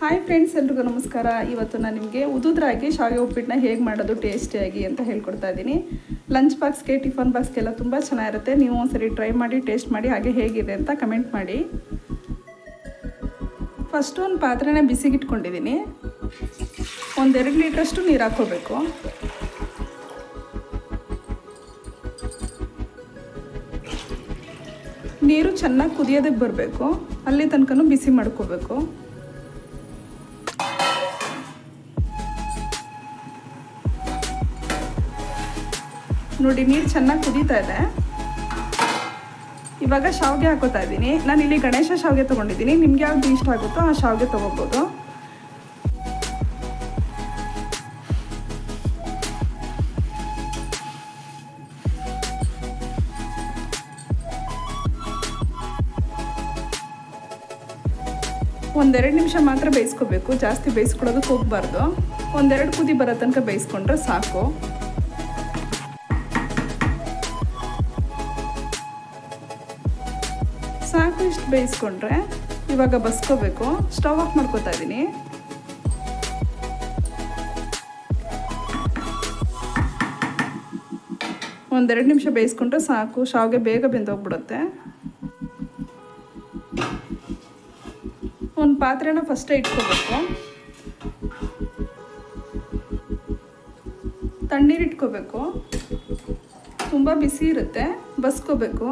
Hi friends, ಎಲ್ರಿಗೂ ನಮಸ್ಕಾರ. ಇವತ್ತು ನಾನು ನಿಮಗೆ ಉದುದ್ರಾಗಿ ಶಾವಿಗೆ ಉಪ್ಪಿಟ್ಟನ್ನ ಹೇಗೆ ಮಾಡೋದು ಟೇಸ್ಟಿಯಾಗಿ ಅಂತ ಹೇಳ್ಕೊಡ್ತಾ ಇದ್ದೀನಿ. ಲಂಚ್ ಬಾಕ್ಸ್ಗೆ, ಟಿಫನ್ ಬಾಕ್ಸ್ಗೆಲ್ಲ ತುಂಬ ಚೆನ್ನಾಗಿರುತ್ತೆ. ನೀವು ಒಂದ್ಸರಿ ಟ್ರೈ ಮಾಡಿ, ಟೇಸ್ಟ್ ಮಾಡಿ, ಹಾಗೆ ಹೇಗಿದೆ ಅಂತ ಕಮೆಂಟ್ ಮಾಡಿ. ಫಸ್ಟು ಒಂದು ಪಾತ್ರೆನ ಬಿಸಿಗಿಟ್ಕೊಂಡಿದ್ದೀನಿ. 1-2 ಲೀಟ್ರಷ್ಟು ನೀರು ಹಾಕ್ಕೋಬೇಕು. ನೀರು ಚೆನ್ನಾಗಿ ಕುದಿಯೋದಕ್ಕೆ ಬರಬೇಕು, ಅಲ್ಲಿ ತನಕ ಬಿಸಿ ಮಾಡ್ಕೋಬೇಕು. ನೋಡಿ, ನೀರು ಚೆನ್ನಾಗಿ ಕುದೀತಾ ಇದೆ. ಇವಾಗ ಶಾವಿಗೆ ಹಾಕೋತಾ ಇದ್ದೀನಿ. ನಾನು ಇಲ್ಲಿ ಗಣೇಶ ಶಾವಿಗೆ ತೊಗೊಂಡಿದ್ದೀನಿ. ನಿಮ್ಗೆ ಯಾವ್ದು ಇಷ್ಟ ಆಗುತ್ತೋ ಆ ಶಾವಿಗೆ ತೊಗೋಬೋದು. ಒಂದೆರಡು ನಿಮಿಷ ಮಾತ್ರ ಬೇಯಿಸ್ಕೋಬೇಕು, ಜಾಸ್ತಿ ಬೇಯಿಸ್ಕೊಳ್ಳೋದಕ್ಕೆ ಹೋಗಬಾರ್ದು. 1-2 ಕುದಿ ಬರೋ ತನಕ ಬೇಯಿಸ್ಕೊಂಡ್ರೆ ಸಾಕು. ಇಷ್ಟು ಬೇಯಿಸ್ಕೊಂಡ್ರೆ ಇವಾಗ ಬಸ್ಕೋಬೇಕು. ಸ್ಟವ್ ಆಫ್ ಮಾಡ್ಕೋತಾ ಇದ್ದೀನಿ. ಒಂದೆರಡು ನಿಮಿಷ ಬೇಯಿಸ್ಕೊಂಡ್ರೆ ಸಾಕು, ಶಾವಿಗೆ ಬೇಗ ಬೆಂದೋಗ್ಬಿಡುತ್ತೆ. ಒಂದು ಪಾತ್ರೆನ ಫಸ್ಟೇ ಇಟ್ಕೋಬೇಕು. ತಣ್ಣೀರು ಇಟ್ಕೋಬೇಕು. ತುಂಬ ಬಿಸಿ ಇರುತ್ತೆ, ಬಸ್ಕೋಬೇಕು.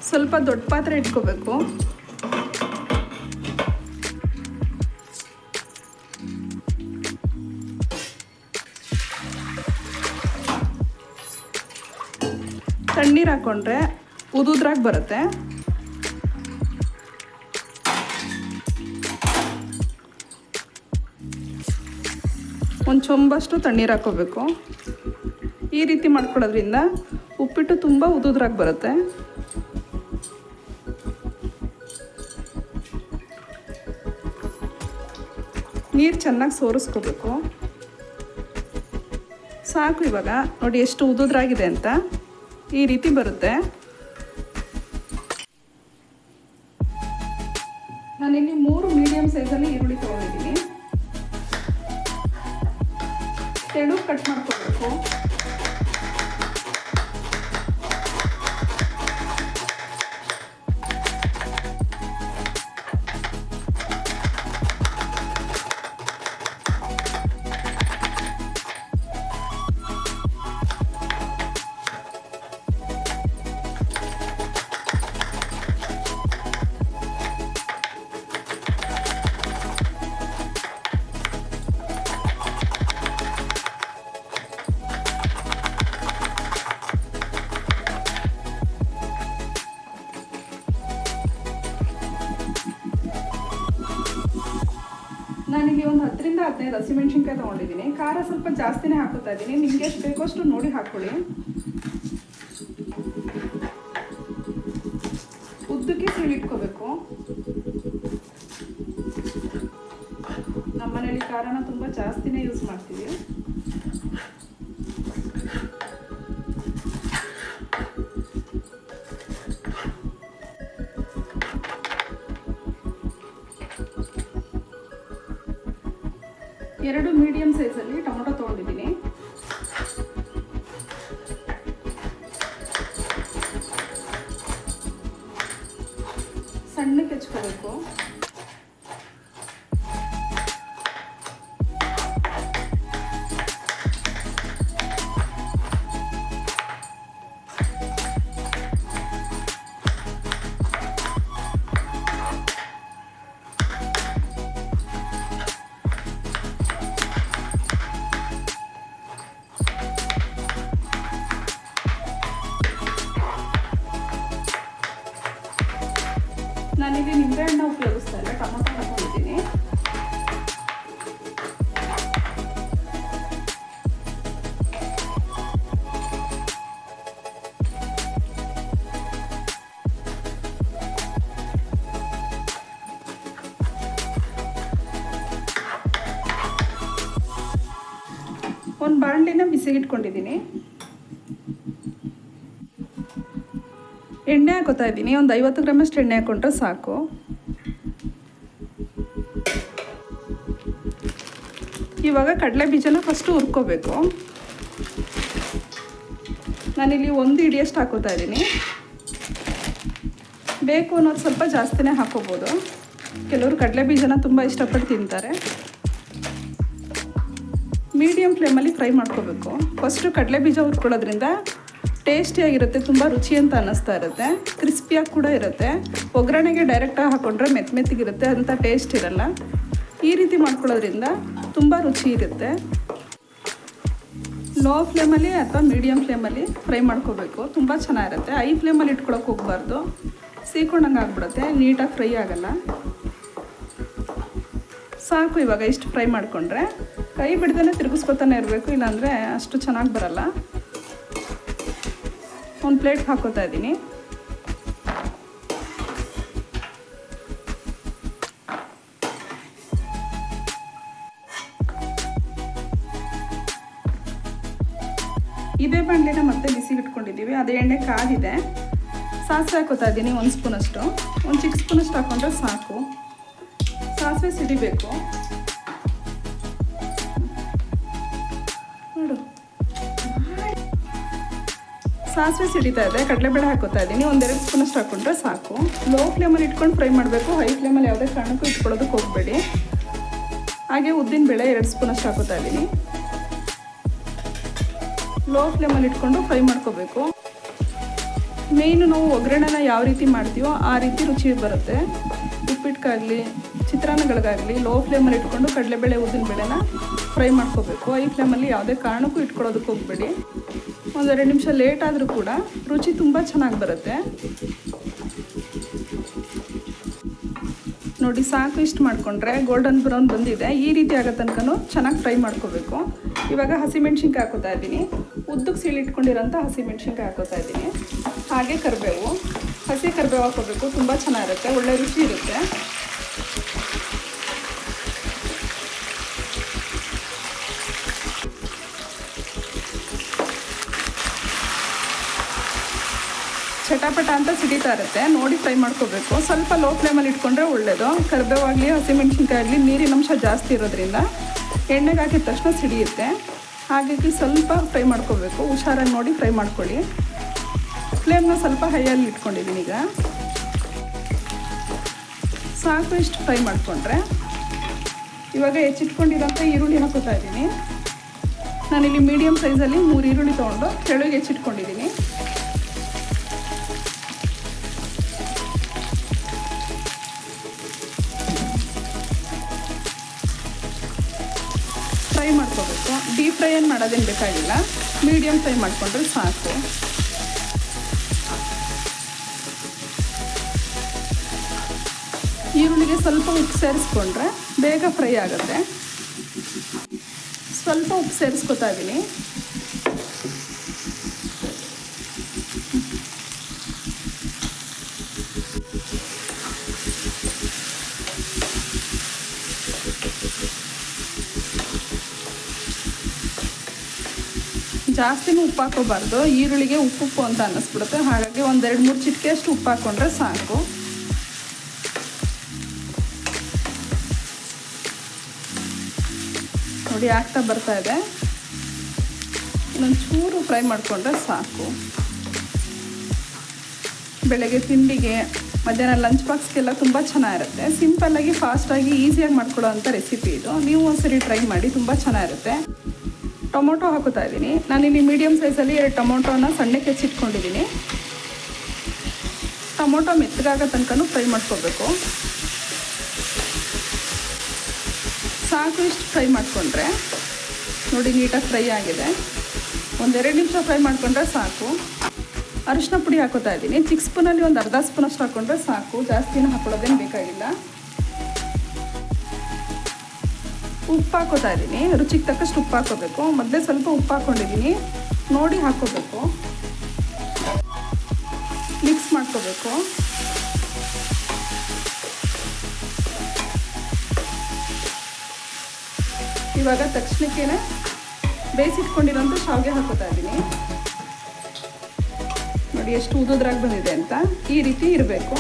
ಸ್ವಲ್ಪ ದೊಡ್ಡ ಪಾತ್ರೆ ಇಟ್ಕೋಬೇಕು. ತಣ್ಣೀರು ಹಾಕ್ಕೊಂಡ್ರೆ ಉದುದ್ರಾಗಿ ಬರುತ್ತೆ. ಒಂದು ಚೊಂಬಷ್ಟು ತಣ್ಣೀರು ಹಾಕ್ಕೋಬೇಕು. ಈ ರೀತಿ ಮಾಡ್ಕೊಳ್ಳೋದ್ರಿಂದ ಉಪ್ಪಿಟ್ಟು ತುಂಬ ಉದುದ್ರಾಗಿ ಬರುತ್ತೆ. ನೀರು ಚೆನ್ನಾಗಿ ಸೋರಿಸ್ಕೋಬೇಕು. ಸಾಕು. ಇವಾಗ ನೋಡಿ ಎಷ್ಟು ಉದುದ್ರಾಗಿದೆ ಅಂತ. ಈ ರೀತಿ ಬರುತ್ತೆ. ನಾನಿಲ್ಲಿ 3 ಮೀಡಿಯಮ್ ಸೈಜಲ್ಲಿ ಈರುಳ್ಳಿ ತೊಗೊಂಡಿದ್ದೀನಿ. ತೆಳು ಕಟ್ ಮಾಡ್ಕೋಬೇಕು. ನಾನಿಲ್ಲಿ ಒಂದು 10-15 ಹಸಿಮೆಣ್ಸಿನ್ಕಾಯಿ ತೊಗೊಂಡಿದ್ದೀನಿ. ಖಾರ ಸ್ವಲ್ಪ ಜಾಸ್ತಿನೇ ಹಾಕೋತಾ ಇದ್ದೀನಿ. ನಿಮಗೆ ಎಷ್ಟು ಬೇಕೋ ಅಷ್ಟು ನೋಡಿ ಹಾಕ್ಕೊಳ್ಳಿ. ಉದ್ದಕ್ಕೆ ಸೀಳಿಟ್ಕೋಬೇಕು. ನಮ್ಮನೇಲಿ ಖಾರನ ತುಂಬ ಜಾಸ್ತಿನೇ ಯೂಸ್ ಮಾಡ್ತೀವಿ. ಎರಡು ಮೀಡಿಯಮ್ ಸೈಜಲ್ಲಿ ಟೊಮೊಟೊ ತೊಗೊಂಡಿದ್ದೀನಿ. ಸಣ್ಣಕ್ಕೆ ಹೆಚ್ಕೋಬೇಕು. ನಾನಿಲ್ಲಿ ನಿಂಬೆಹಣ್ಣ ಉಪಯೋಗಿಸ್ತಾ ಇಲ್ಲ, ಟೊಮೊಟೊ ಹಾಕೊಂಡಿದ್ದೀನಿ. ಒಂದು ಬಾಣಲಿನ ಬಿಸಿಗಿಟ್ಕೊಂಡಿದ್ದೀನಿ. ಎಣ್ಣೆ ಹಾಕೋತಾ ಇದ್ದೀನಿ, ಒಂದು 50 ಗ್ರಾಮಷ್ಟು ಎಣ್ಣೆ ಹಾಕ್ಕೊಂಡ್ರೆ ಸಾಕು. ಇವಾಗ ಕಡಲೆ ಬೀಜನ ಫಸ್ಟು ಹುರ್ಕೋಬೇಕು. ನಾನಿಲ್ಲಿ 1 ಹಿಡಿಯಷ್ಟು ಹಾಕೋತಾ ಇದ್ದೀನಿ. ಬೇಕು ಅನ್ನೋದು ಸ್ವಲ್ಪ ಜಾಸ್ತಿನೇ ಹಾಕೋಬೋದು. ಕೆಲವರು ಕಡಲೆ ಬೀಜನ ತುಂಬ ಇಷ್ಟಪಟ್ಟು ತಿಂತಾರೆ. ಮೀಡಿಯಮ್ ಫ್ಲೇಮಲ್ಲಿ ಫ್ರೈ ಮಾಡ್ಕೋಬೇಕು. ಫಸ್ಟು ಕಡಲೆ ಬೀಜ ಹುರ್ಕೊಳ್ಳೋದ್ರಿಂದ ಟೇಸ್ಟಿಯಾಗಿರುತ್ತೆ, ತುಂಬ ರುಚಿ ಅಂತ ಅನ್ನಿಸ್ತಾ ಇರುತ್ತೆ, ಕ್ರಿಸ್ಪಿಯಾಗಿ ಕೂಡ ಇರುತ್ತೆ. ಒಗ್ಗರಣೆಗೆ ಡೈರೆಕ್ಟಾಗಿ ಹಾಕ್ಕೊಂಡ್ರೆ ಮೆತ್ತಗಿರುತ್ತೆ, ಅಂಥ ಟೇಸ್ಟ್ ಇರಲ್ಲ. ಈ ರೀತಿ ಮಾಡ್ಕೊಳ್ಳೋದ್ರಿಂದ ತುಂಬ ರುಚಿ ಇರುತ್ತೆ. ಲೋ ಫ್ಲೇಮಲ್ಲಿ ಅಥವಾ ಮೀಡಿಯಮ್ ಫ್ಲೇಮಲ್ಲಿ ಫ್ರೈ ಮಾಡ್ಕೋಬೇಕು, ತುಂಬ ಚೆನ್ನಾಗಿರುತ್ತೆ. ಹೈ ಫ್ಲೇಮಲ್ಲಿ ಇಟ್ಕೊಳಕ್ಕೆ ಹೋಗಬಾರ್ದು, ಸೀಕೊಂಡಂಗೆ ಆಗಿಬಿಡುತ್ತೆ, ನೀಟಾಗಿ ಫ್ರೈ ಆಗಲ್ಲ. ಸಾಕು, ಇವಾಗ ಇಷ್ಟು ಫ್ರೈ ಮಾಡಿಕೊಂಡ್ರೆ ಕೈ ಬಿಡ್ದೇ ತಿರುಗಿಸ್ಕೊತಾನೆ ಇರಬೇಕು, ಇಲ್ಲಾಂದರೆ ಅಷ್ಟು ಚೆನ್ನಾಗಿ ಬರಲ್ಲ. ಒಂದು ಪ್ಲೇಟ್ಗೆ ಹಾಕೋತಾ ಇದ್ದೀನಿ. ಇದೇ ಬಾಣಲೆನ ಮತ್ತೆ ಬಿಸಿಗೆ ಇಟ್ಕೊಂಡಿದ್ದೀವಿ, ಅದೇ ಎಣ್ಣೆ ಕಾದಿದೆ. ಸಾಸಿವೆ ಹಾಕೋತಾ ಇದ್ದೀನಿ 1 ಸ್ಪೂನಷ್ಟು, ಒಂದು ಚಿಕ್ಕ ಸ್ಪೂನಷ್ಟು ಹಾಕೊಂಡ್ರೆ ಸಾಕು. ಸಾಸಿವೆ ಸಿಡಿಬೇಕು ನೋಡು. ಸಾಸಿವೆ ಸಿಡಿತಾ ಇದೆ, ಕಡಲೆಬೇಳೆ ಹಾಕೋತಾ ಇದ್ದೀನಿ, 1-2 ಸ್ಪೂನಷ್ಟು ಹಾಕ್ಕೊಂಡ್ರೆ ಸಾಕು. ಲೋ ಫ್ಲೇಮಲ್ಲಿ ಇಟ್ಕೊಂಡು ಫ್ರೈ ಮಾಡಬೇಕು, ಹೈ ಫ್ಲೇಮಲ್ಲಿ ಯಾವುದೇ ಕಾರಣಕ್ಕೂ ಇಟ್ಕೊಳ್ಳೋದಕ್ಕೆ ಹೋಗಬೇಡಿ. ಹಾಗೆ ಉದ್ದಿನಬೇಳೆ 2 ಸ್ಪೂನಷ್ಟು ಹಾಕೋತಾ ಇದ್ದೀನಿ. ಲೋ ಫ್ಲೇಮಲ್ಲಿ ಇಟ್ಕೊಂಡು ಫ್ರೈ ಮಾಡ್ಕೋಬೇಕು. ಮೇಯ್ನು ನಾವು ಒಗ್ಗರಣೆನ ಯಾವ ರೀತಿ ಮಾಡ್ತೀವೋ ಆ ರೀತಿ ರುಚಿ ಬರುತ್ತೆ. ಉಪ್ಪಿಟ್ಟಿಗಾಗಲಿ ಚಿತ್ರಾನ್ನಗಳಿಗಾಗಲಿ ಲೋ ಫ್ಲೇಮಲ್ಲಿ ಇಟ್ಕೊಂಡು ಕಡಲೆಬೇಳೆ ಉದ್ದಿನಬೇಳೆನ ಫ್ರೈ ಮಾಡ್ಕೋಬೇಕು. ಹೈ ಫ್ಲೇಮಲ್ಲಿ ಯಾವುದೇ ಕಾರಣಕ್ಕೂ ಇಟ್ಕೊಳ್ಳೋದಕ್ಕೆ ಹೋಗಬೇಡಿ. 1-2 ನಿಮಿಷ ಲೇಟ್ ಆದರೂ ಕೂಡ ರುಚಿ ತುಂಬ ಚೆನ್ನಾಗಿ ಬರುತ್ತೆ. ನೋಡಿ ಸಾಕು, ಇಷ್ಟು ಮಾಡಿಕೊಂಡ್ರೆ ಗೋಲ್ಡನ್ ಬ್ರೌನ್ ಬಂದಿದೆ. ಈ ರೀತಿ ಆಗೋ ತನಕ ಚೆನ್ನಾಗಿ ಫ್ರೈ ಮಾಡ್ಕೋಬೇಕು. ಇವಾಗ ಹಸಿಮೆಣ್ಸಿನ್ಕಾಯಿ ಹಾಕೋತಾ ಇದ್ದೀನಿ, ಉದ್ದಕ್ಕೆ ಸೀಳಿಟ್ಕೊಂಡಿರೋಂಥ ಹಸಿಮೆಣ್ಸಿನ್ಕಾಯಿ ಹಾಕೋತಾ ಇದ್ದೀನಿ. ಹಾಗೆ ಕರಿಬೇವು, ಹಸಿ ಕರಿಬೇವು ಹಾಕೋಬೇಕು, ತುಂಬ ಚೆನ್ನಾಗಿರುತ್ತೆ, ಒಳ್ಳೆ ರುಚಿ ಇರುತ್ತೆ. ಚಟಾಪಟ ಅಂತ ಸಿಡಿತಾ ಇರುತ್ತೆ, ನೋಡಿ ಫ್ರೈ ಮಾಡ್ಕೋಬೇಕು. ಸ್ವಲ್ಪ ಲೋ ಫ್ಲೇಮಲ್ಲಿ ಇಟ್ಕೊಂಡ್ರೆ ಒಳ್ಳೆಯದು. ಕರಿಬೇವಾಗಲಿ ಹಸಿಮೆಣ್ಸಿನ್ಕಾಯಿ ಆಗಲಿ ನೀರಿನ ಅಂಶ ಜಾಸ್ತಿ ಇರೋದ್ರಿಂದ ಎಣ್ಣೆಗೆ ಹಾಕಿದ ತಕ್ಷಣ ಸಿಡಿಯುತ್ತೆ. ಹಾಗಾಗಿ ಸ್ವಲ್ಪ ಫ್ರೈ ಮಾಡ್ಕೋಬೇಕು, ಹುಷಾರಾಗಿ ನೋಡಿ ಫ್ರೈ ಮಾಡ್ಕೊಳ್ಳಿ. ಫ್ಲೇಮ್ನ ಸ್ವಲ್ಪ ಹೈಯಲ್ಲಿ ಇಟ್ಕೊಂಡಿದ್ದೀನಿ. ಈಗ ಸಾಕು, ಇಷ್ಟು ಫ್ರೈ ಮಾಡಿಕೊಂಡ್ರೆ ಇವಾಗ ಹೆಚ್ಚಿಟ್ಕೊಂಡಿರೋಂಥ ಈರುಳ್ಳಿ ಹಾಕೋತಾ ಇದ್ದೀನಿ. ನಾನಿಲ್ಲಿ ಮೀಡಿಯಮ್ ಸೈಜಲ್ಲಿ 3 ಈರುಳ್ಳಿ ತೊಗೊಂಡು ಕೆಳಗೆ ಹೆಚ್ಚಿಟ್ಕೊಂಡಿದ್ದೀನಿ. ಫ್ರೈ ಮಾಡ್ಕೋಬೇಕು, ಡೀಪ್ ಫ್ರೈ ಏನು ಮಾಡೋದೇನು ಬೇಕಾಗಿಲ್ಲ, ಮೀಡಿಯಮ್ ಫ್ರೈ ಮಾಡಿಕೊಂಡ್ರೆ ಸಾಕು. ಈರುಳ್ಳಿಗೆ ಸ್ವಲ್ಪ ಉಪ್ಪು ಸೇರಿಸ್ಕೊಂಡ್ರೆ ಬೇಗ ಫ್ರೈ ಆಗುತ್ತೆ. ಸ್ವಲ್ಪ ಉಪ್ಪು ಸೇರಿಸ್ಕೊತಾ ಇದ್ದೀನಿ. ಜಾಸ್ತಿನೂ ಉಪ್ಪು ಹಾಕೋಬಾರ್ದು, ಈರುಳ್ಳಿಗೆ ಉಪ್ಪು ಅಂತ ಅನ್ನಿಸ್ಬಿಡುತ್ತೆ. ಹಾಗಾಗಿ 1-2-3 ಚಿಟಿಕೆ ಅಷ್ಟು ಉಪ್ಪು ಹಾಕ್ಕೊಂಡ್ರೆ ಸಾಕು. ನೋಡಿ ಆಗ್ತಾ ಬರ್ತಾ ಇದೆ. ಇನ್ನೊಂದು ಚೂರು ಫ್ರೈ ಮಾಡಿಕೊಂಡ್ರೆ ಸಾಕು. ಬೆಳಗ್ಗೆ ತಿಂಡಿಗೆ, ಮಧ್ಯಾಹ್ನ ಲಂಚ್ ಬಾಕ್ಸ್ಗೆಲ್ಲ ತುಂಬ ಚೆನ್ನಾಗಿರುತ್ತೆ. ಸಿಂಪಲ್ಲಾಗಿ ಫಾಸ್ಟಾಗಿ ಈಸಿಯಾಗಿ ಮಾಡ್ಕೊಳ್ಳೋ ಅಂಥ ರೆಸಿಪಿ ಇದು. ನೀವು ಒಂದ್ಸರಿ ಟ್ರೈ ಮಾಡಿ, ತುಂಬ ಚೆನ್ನಾಗಿರುತ್ತೆ. ಟೊಮೊಟೊ ಹಾಕೋತಾ ಇದ್ದೀನಿ. ನಾನಿಲ್ಲಿ ಮೀಡಿಯಮ್ ಸೈಜಲ್ಲಿ 2 ಟೊಮೊಟೊನ ಸಣ್ಣಕ್ಕೆ ಹೆಚ್ಚಿಟ್ಕೊಂಡಿದ್ದೀನಿ. ಟೊಮೊಟೊ ಮೆತ್ತಗಾಗೋ ತನಕ ಫ್ರೈ ಮಾಡ್ಕೋಬೇಕು. ಸಾಕು, ಇಷ್ಟು ಫ್ರೈ ಮಾಡಿಕೊಂಡ್ರೆ ನೋಡಿ ನೀಟಾಗಿ ಫ್ರೈ ಆಗಿದೆ. 1-2 ನಿಮಿಷ ಫ್ರೈ ಮಾಡಿಕೊಂಡ್ರೆ ಸಾಕು. ಅರಿಶಿನ ಪುಡಿ ಹಾಕೋತಾ ಇದ್ದೀನಿ. ಚಿಕ್ಕ ಸ್ಪೂನಲ್ಲಿ 1/2 ಸ್ಪೂನಷ್ಟು ಹಾಕ್ಕೊಂಡ್ರೆ ಸಾಕು, ಜಾಸ್ತಿನೂ ಹಾಕೊಳ್ಳೋದೇನು ಬೇಕಾಗಿಲ್ಲ. ಉಪ್ಪು ಹಾಕೋತಾ ಇದ್ದೀನಿ, ರುಚಿಗೆ ತಕ್ಕಷ್ಟು ಉಪ್ಪು ಹಾಕೋಬೇಕು. ಮೊದಲೇ ಸ್ವಲ್ಪ ಉಪ್ಪು ಹಾಕ್ಕೊಂಡಿದ್ದೀನಿ, ನೋಡಿ ಹಾಕ್ಕೋಬೇಕು. ಮಿಕ್ಸ್ ಮಾಡ್ಕೋಬೇಕು. ಇವಾಗ ತಕ್ಷಣಕ್ಕೇ ಬೇಯಿಸಿಟ್ಕೊಂಡಿರೋಂಥ ಶಾವಿಗೆ ಹಾಕೋತಾ ಇದ್ದೀನಿ. ನೋಡಿ ಎಷ್ಟು ಉದುದ್ರಾಗಿ ಬಂದಿದೆ ಅಂತ. ಈ ರೀತಿ ಇರಬೇಕು.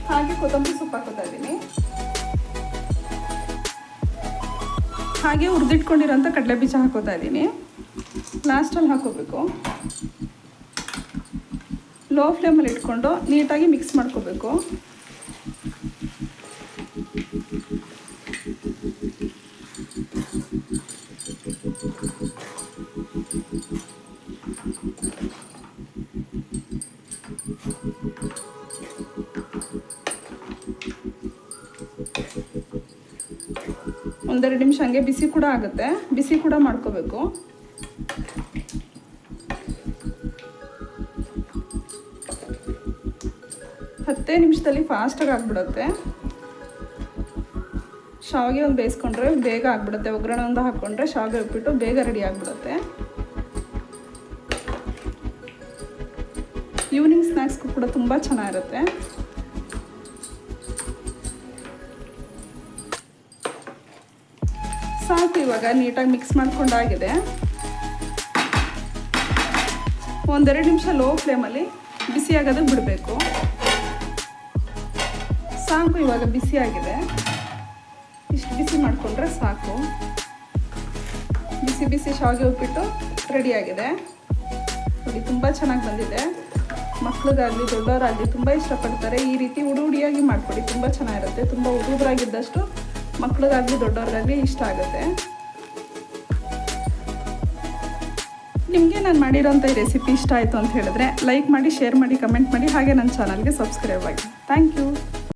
ಹಾಗೆ ಕೊತ್ತಂಬರಿ ಸೊಪ್ಪು ಹಾಕೋತಾ ಇದ್ದೀನಿ. ಹಾಗೆ ಹುರಿದಿಟ್ಕೊಂಡಿರೋಂಥ ಕಡಲೆ ಬೀಜ ಹಾಕೋತಾ ಇದ್ದೀನಿ. ಲಾಸ್ಟಲ್ಲಿ ಹಾಕೋಬೇಕು. ಲೋ ಫ್ಲೇಮಲ್ಲಿ ಇಟ್ಕೊಂಡು ನೀಟಾಗಿ ಮಿಕ್ಸ್ ಮಾಡ್ಕೋಬೇಕು. ಒಂದೆರಡು ನಿಮಿಷ ಹಂಗೆ ಬಿಸಿ ಕೂಡ ಆಗುತ್ತೆ. ಬಿಸಿ ಕೂಡ ಮಾಡ್ಕೋಬೇಕು. ಹತ್ತೇ ನಿಮಿಷದಲ್ಲಿ ಫಾಸ್ಟಾಗಿ ಆಗಿಬಿಡುತ್ತೆ. ಶಾವಿಗೆ ಒಂದು ಬೇಯಿಸ್ಕೊಂಡ್ರೆ ಬೇಗ ಆಗಿಬಿಡುತ್ತೆ. ಒಗ್ಗರಣೆ ಒಂದು ಹಾಕ್ಕೊಂಡ್ರೆ ಶಾವಿಗೆ ಉಪ್ಪಿಟ್ಟು ಬೇಗ ರೆಡಿ ಆಗಿಬಿಡುತ್ತೆ. ಈವ್ನಿಂಗ್ ಸ್ನ್ಯಾಕ್ಸ್ಗೂ ಕೂಡ ತುಂಬ ಚೆನ್ನಾಗಿರುತ್ತೆ. ಸಾಕು, ಇವಾಗ ನೀಟಾಗಿ ಮಿಕ್ಸ್ ಮಾಡ್ಕೊಂಡಾಗಿದೆ. ಒಂದೆರಡು ನಿಮಿಷ ಲೋ ಫ್ಲೇಮಲ್ಲಿ ಬಿಸಿ ಆಗೋದಕ್ಕೆ ಬಿಡಬೇಕು. ಸಾಕು, ಇವಾಗ ಬಿಸಿಯಾಗಿದೆ. ಇಷ್ಟು ಬಿಸಿ ಮಾಡಿಕೊಂಡ್ರೆ ಸಾಕು. ಬಿಸಿ ಬಿಸಿ ಶಾವಿಗೆ ಉಪ್ಪಿಟ್ಟು ರೆಡಿಯಾಗಿದೆ ನೋಡಿ. ತುಂಬ ಚೆನ್ನಾಗಿ ಬಂದಿದೆ. ಮಕ್ಳಿಗಾಗಲಿ ದೊಡ್ಡವರಾಗಲಿ ತುಂಬ ಇಷ್ಟಪಡ್ತಾರೆ. ಈ ರೀತಿ ಉಡುಡಿಯಾಗಿ ಮಾಡಿಕೊಡಿ, ತುಂಬ ಚೆನ್ನಾಗಿರುತ್ತೆ. ತುಂಬ ಉದುರಾಗಿದ್ದಷ್ಟು ಮಕ್ಳಿಗಾಗಲಿ ದೊಡ್ಡವ್ರಿಗಾಗಲಿ ಇಷ್ಟ ಆಗುತ್ತೆ. ನಿಮಗೆ ನಾನು ಮಾಡಿರೋಂಥ ಈ ರೆಸಿಪಿ ಇಷ್ಟ ಆಯಿತು ಅಂತ ಹೇಳಿದ್ರೆ ಲೈಕ್ ಮಾಡಿ, ಶೇರ್ ಮಾಡಿ, ಕಮೆಂಟ್ ಮಾಡಿ, ಹಾಗೆ ನನ್ನ ಚಾನಲ್ಗೆ ಸಬ್ಸ್ಕ್ರೈಬ್ ಆಗಿ. Thank you.